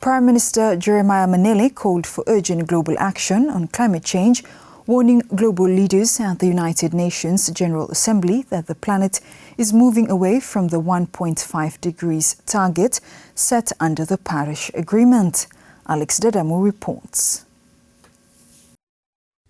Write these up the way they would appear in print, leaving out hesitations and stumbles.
Prime Minister Jeremiah Manele called for urgent global action on climate change, warning global leaders at the United Nations General Assembly that the planet is moving away from the 1.5 degrees target set under the Paris Agreement. Alex Dadamu reports.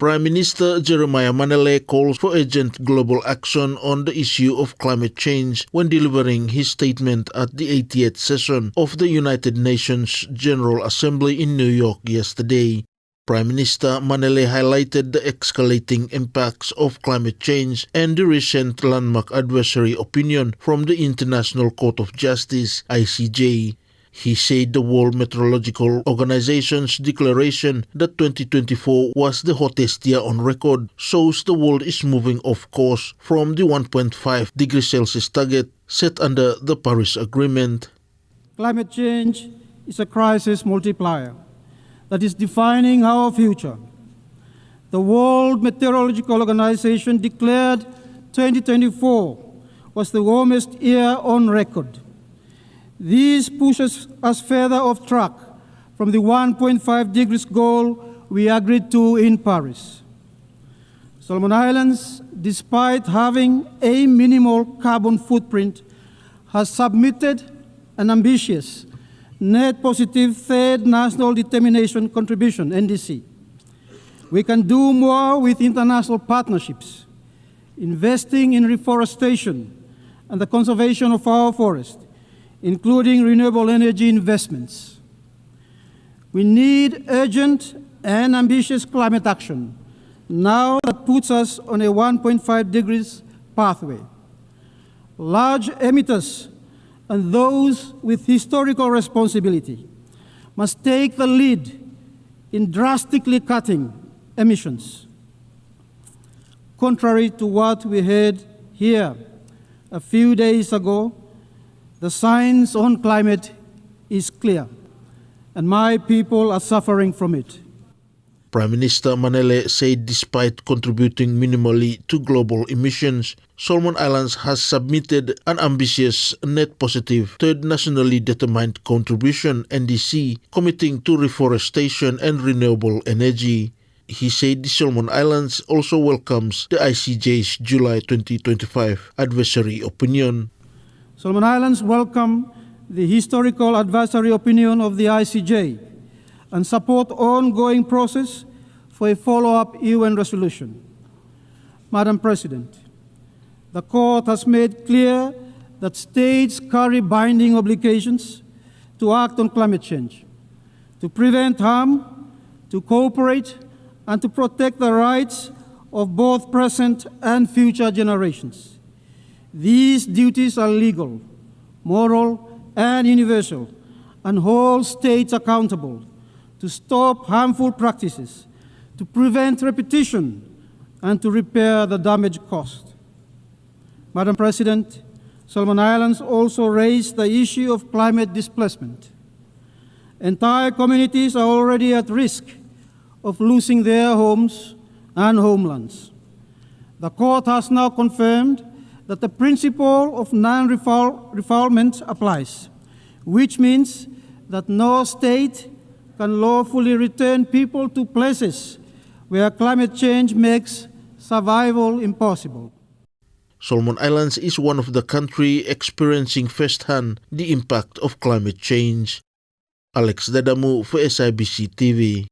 Prime Minister Jeremiah Manele calls for urgent global action on the issue of climate change when delivering his statement at the 80th session of the United Nations General Assembly in New York yesterday. Prime Minister Manele highlighted the escalating impacts of climate change and the recent landmark advisory opinion from the International Court of Justice, ICJ. He said the World Meteorological Organization's declaration that 2024 was the hottest year on record shows the world is moving off course from the 1.5 degrees Celsius target set under the Paris Agreement. Climate change is a crisis multiplier that is defining our future. The World Meteorological Organization declared 2024 was the warmest year on record. This pushes us further off track from the 1.5 degrees goal we agreed to in Paris. Solomon Islands, despite having a minimal carbon footprint, has submitted an ambitious net positive third national determination contribution, NDC. We can do more with international partnerships, investing in reforestation and the conservation of our forests, including renewable energy investments. We need urgent and ambitious climate action now that puts us on a 1.5 degrees pathway. Large emitters and those with historical responsibility must take the lead in drastically cutting emissions. Contrary to what we heard here a few days ago, the science on climate is clear, and my people are suffering from it. Prime Minister Manele said despite contributing minimally to global emissions, Solomon Islands has submitted an ambitious net positive third nationally determined contribution, NDC, committing to reforestation and renewable energy. He said the Solomon Islands also welcomes the ICJ's July 2025 advisory opinion. Solomon Islands welcome the historical advisory opinion of the ICJ and support ongoing process for a follow-up UN resolution. Madam President, the Court has made clear that states carry binding obligations to act on climate change, to prevent harm, to cooperate, and to protect the rights of both present and future generations. These duties are legal, moral, and universal, and hold states accountable to stop harmful practices, to prevent repetition, and to repair the damage caused. Madam President, Solomon Islands also raised the issue of climate displacement. Entire communities are already at risk of losing their homes and homelands. The Court has now confirmed that the principle of non-refoulement applies, which means that no state can lawfully return people to places where climate change makes survival impossible. Solomon Islands is one of the countries experiencing firsthand the impact of climate change. Alex Dadamu for SIBC TV.